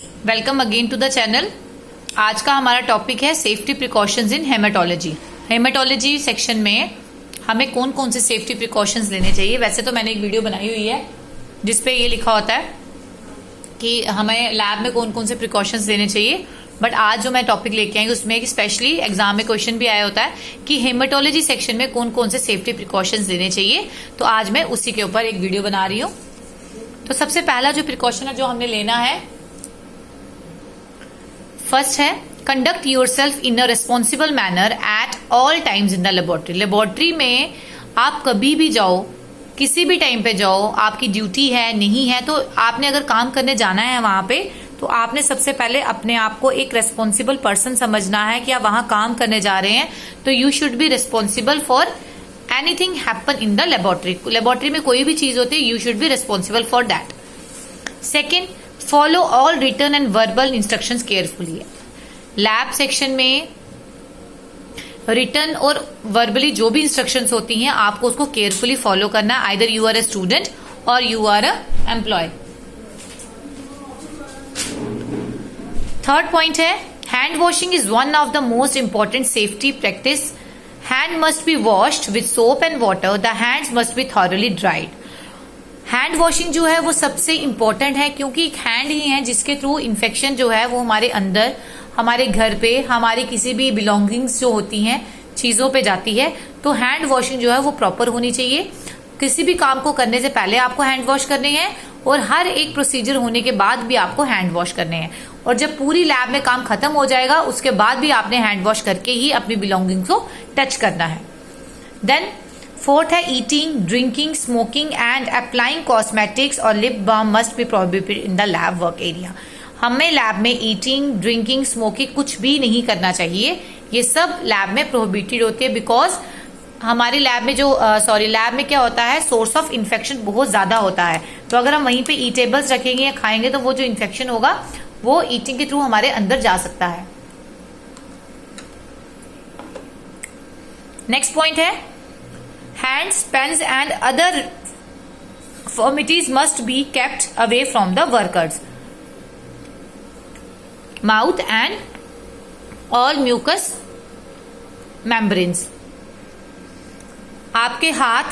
Welcome again to the channel. आज का हमारा टॉपिक है safety precautions in haematology. Haematology section में हमें कौन कौन से सेफ्टी प्रिकॉशंस लेने चाहिए। वैसे तो मैंने एक वीडियो बनाई हुई है जिसपे ये लिखा होता है कि हमें लैब में कौन कौन से प्रिकॉशंस लेने चाहिए, बट आज जो मैं टॉपिक लेके आई उसमें एक स्पेशली एग्जाम में क्वेश्चन भी आया होता है कि हेमाटोलॉजी सेक्शन में कौन कौन से सेफ्टी प्रिकॉशंस लेने चाहिए। तो आज मैं उसी के ऊपर एक वीडियो बना रही हूँ। तो सबसे पहला जो प्रिकॉशन है जो हमने लेना है, फर्स्ट है conduct yourself in a responsible manner at all times in the laboratory. Laboratory में आप कभी भी जाओ, किसी भी टाइम पे जाओ, आपकी ड्यूटी है नहीं है, तो आपने अगर काम करने जाना है वहां पे तो आपने सबसे पहले अपने आप को एक रेस्पॉन्सिबल पर्सन समझना है कि आप वहां काम करने जा रहे हैं। तो you should be responsible for anything happen in the laboratory. Laboratory में कोई भी चीज होती है, you should be responsible for that. Second, follow all written and verbal instructions carefully. Lab section में रिटन और वर्बली जो भी इंस्ट्रक्शंस होती हैं आपको उसको केयरफुली फॉलो करना है, either you are a student और you are a employee. Third point है hand washing is one of the most important safety practice. Hand must be washed with soap and water. The hands must be thoroughly dried. Hand washing जो है वो सबसे important है क्योंकि एक hand ही है जिसके थ्रू इन्फेक्शन जो है वो हमारे अंदर, हमारे घर पे, हमारी किसी भी बिलोंगिंग्स जो होती हैं चीजों पे जाती है। तो हैंड वॉशिंग जो है वो प्रॉपर होनी चाहिए। किसी भी काम को करने से पहले आपको हैंड वॉश करने हैं और हर एक प्रोसीजर होने के बाद भी आपको हैंड वॉश करने हैं। और जब पूरी लैब में काम खत्म हो जाएगा उसके बाद भी आपने हैंड वॉश करके ही अपनी बिलोंगिंग्स को टच करना है। देन फोर्थ है eating, drinking, smoking and applying cosmetics और lip balm must be prohibited in the lab work area. हमें लैब में ईटिंग, ड्रिंकिंग, स्मोकिंग कुछ भी नहीं करना चाहिए। ये सब लैब में प्रोहिबिटेड होती है बिकॉज हमारी लैब में लैब में क्या होता है, सोर्स ऑफ इन्फेक्शन बहुत ज्यादा होता है। तो अगर हम वहीं पे ईटेबल्स रखेंगे या खाएंगे तो वो जो इन्फेक्शन होगा वो ईटिंग के थ्रू हमारे अंदर जा सकता है। नेक्स्ट पॉइंट है hands, pens and other fomites must be kept away from the workers. Mouth and all mucous membranes. आपके हाथ,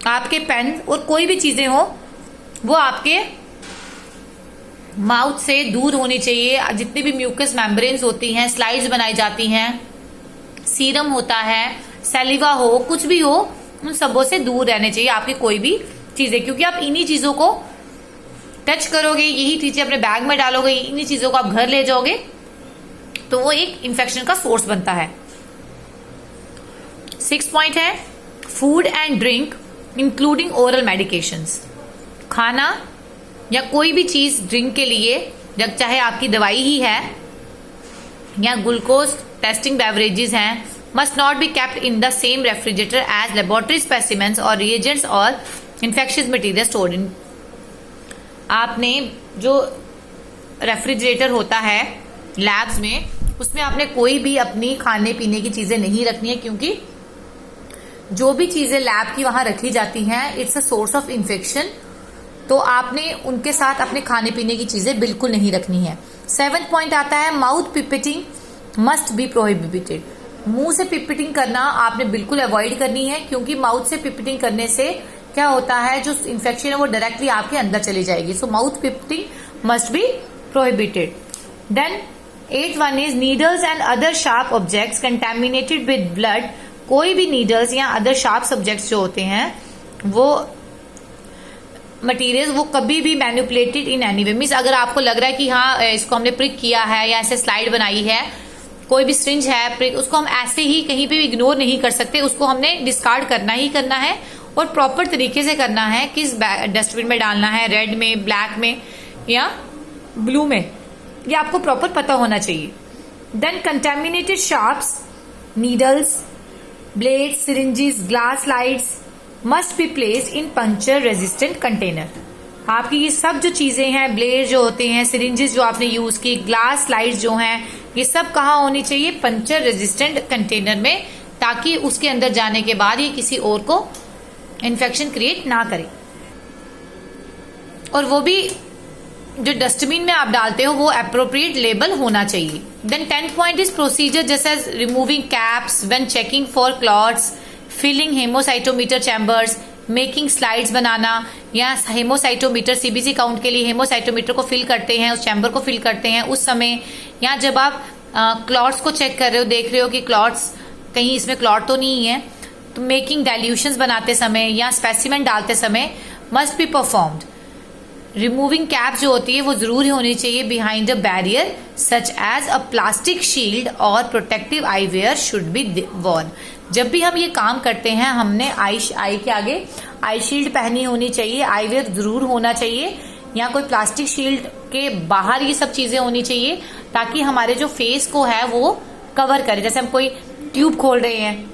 आपके पेन और कोई भी चीजें हो वो आपके माउथ से दूर होनी चाहिए। जितनी भी म्यूकस मेम्ब्रेन्स होती हैं, स्लाइड्स बनाई जाती हैं, सीरम होता है, सैलिवा हो, कुछ भी हो, उन सबों से दूर रहने चाहिए आपकी कोई भी चीजें, क्योंकि आप इन्हीं चीजों को टच करोगे, यही चीजें अपने बैग में डालोगे, इन्हीं चीजों को आप घर ले जाओगे तो वो एक इन्फेक्शन का सोर्स बनता है। 6 पॉइंट है food and drink including oral medications. खाना या कोई भी चीज ड्रिंक के लिए, जब चाहे आपकी दवाई ही है या ग्लूकोज टेस्टिंग बेवरेजेस हैं, must not be kept in the same refrigerator as laboratory specimens or reagents or infectious material stored in। आपने जो रेफ्रिजरेटर होता है लैब्स में उसमें आपने कोई भी अपनी खाने पीने की चीजें नहीं रखनी है, क्योंकि जो भी चीजें लैब की वहां रखी जाती हैं it's a source of infection. तो आपने उनके साथ अपने खाने पीने की चीजें बिल्कुल नहीं रखनी है। 7th पॉइंट आता है mouth pipetting must be prohibited. मुंह से पिपेटिंग करना आपने बिल्कुल अवॉइड करनी है, क्योंकि माउथ से पिपेटिंग करने से क्या होता है, जो इन्फेक्शन है वो डायरेक्टली आपके अंदर चली जाएगी। So mouth pipetting must be prohibited. Then 8th one is needles and other sharp objects contaminated with blood. कोई भी नीडल्स या अदर शार्प सब्जेक्ट्स जो होते हैं वो मटीरियल वो कभी भी manipulated in any way, means अगर आपको लग रहा है कि हाँ इसको हमने प्रिक किया है या ऐसे स्लाइड बनाई है, कोई भी सिरिंज है प्रिक, उसको हम ऐसे ही कहीं पे भी इग्नोर नहीं कर सकते, उसको हमने डिस्कार्ड करना ही करना है और प्रॉपर तरीके से करना है। किस डस्टबिन में डालना है, रेड में, ब्लैक में या ब्लू में, ये आपको प्रॉपर पता होना चाहिए। Then contaminated sharps, needles, blades, syringes, glass slides must be placed in puncture resistant container. आपकी ये सब जो चीजें हैं, ब्लेड जो होते हैं, सिरिंजेस जो आपने यूज की, ग्लास स्लाइड्स जो हैं, ये सब कहाँ होनी चाहिए, पंचर रेजिस्टेंट कंटेनर में, ताकि उसके अंदर जाने के बाद ये किसी और को इन्फेक्शन क्रिएट ना करे। और वो भी जो डस्टबिन में आप डालते हो वो अप्रोप्रिएट लेबल होना चाहिए। Then 10th point is procedure जैसे as removing caps when checking for clots, filling hemocytometer chambers, making slides बनाना, या हेमोसाइटोमीटर सीबीसी काउंट के लिए हेमोसाइटोमीटर को फिल करते हैं, उस चैम्बर को फिल करते हैं उस समय, या जब आप क्लॉट्स को चेक कर रहे हो, देख रहे हो कि क्लॉट्स कहीं इसमें क्लॉट तो नहीं है, तो मेकिंग डाइल्यूशंस बनाते समय या स्पेसिमेन डालते समय must be performed. Removing cap जो होती है वो जरूर होनी चाहिए behind a barrier such as a plastic shield और protective eyewear should be worn. जब भी हम ये काम करते हैं हमने आई के आगे आई शील्ड पहनी होनी चाहिए, आई वेयर जरूर होना चाहिए, या कोई प्लास्टिक शील्ड के बाहर ये सब चीजें होनी चाहिए ताकि हमारे जो फेस को है वो कवर करे। जैसे हम कोई ट्यूब खोल रहे हैं,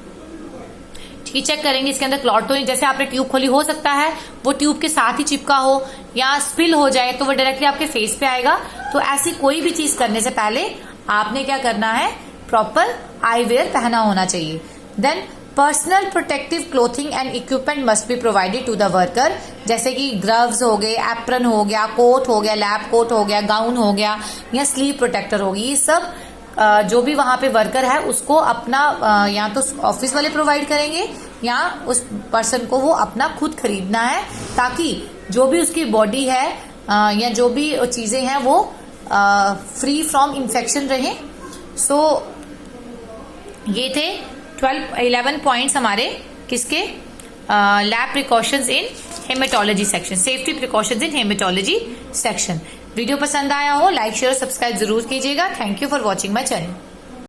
ठीक, चेक करेंगे इसके अंदर क्लॉट तो नहीं, जैसे आपने ट्यूब खोली हो सकता है वो ट्यूब के साथ ही चिपका हो या स्पिल हो जाए तो वो डायरेक्टली आपके फेस पे आएगा। तो ऐसी कोई भी चीज करने से पहले आपने क्या करना है, प्रॉपर आई वेयर पहना होना चाहिए। Then personal protective clothing and equipment must be provided to the worker, जैसे कि ग्लव्स हो गए, एप्रन हो गया, कोट हो गया, लैब कोट हो गया, गाउन हो गया, या स्लीव प्रोटेक्टर होगी। ये सब जो भी वहां पे वर्कर है उसको अपना या तो ऑफिस वाले प्रोवाइड करेंगे या उस पर्सन को वो अपना खुद खरीदना है, ताकि जो भी उसकी बॉडी है या जो भी चीजें हैं वो फ्री फ्रॉम इन्फेक्शन रहे। सो ये थे 11 पॉइंट्स हमारे किसके, लैब प्रिकॉशंस इन हेमेटोलॉजी सेक्शन, सेफ्टी प्रिकॉशंस इन हेमेटोलॉजी सेक्शन। वीडियो पसंद आया हो लाइक शेयर सब्सक्राइब जरूर कीजिएगा। Thank you for watching my channel.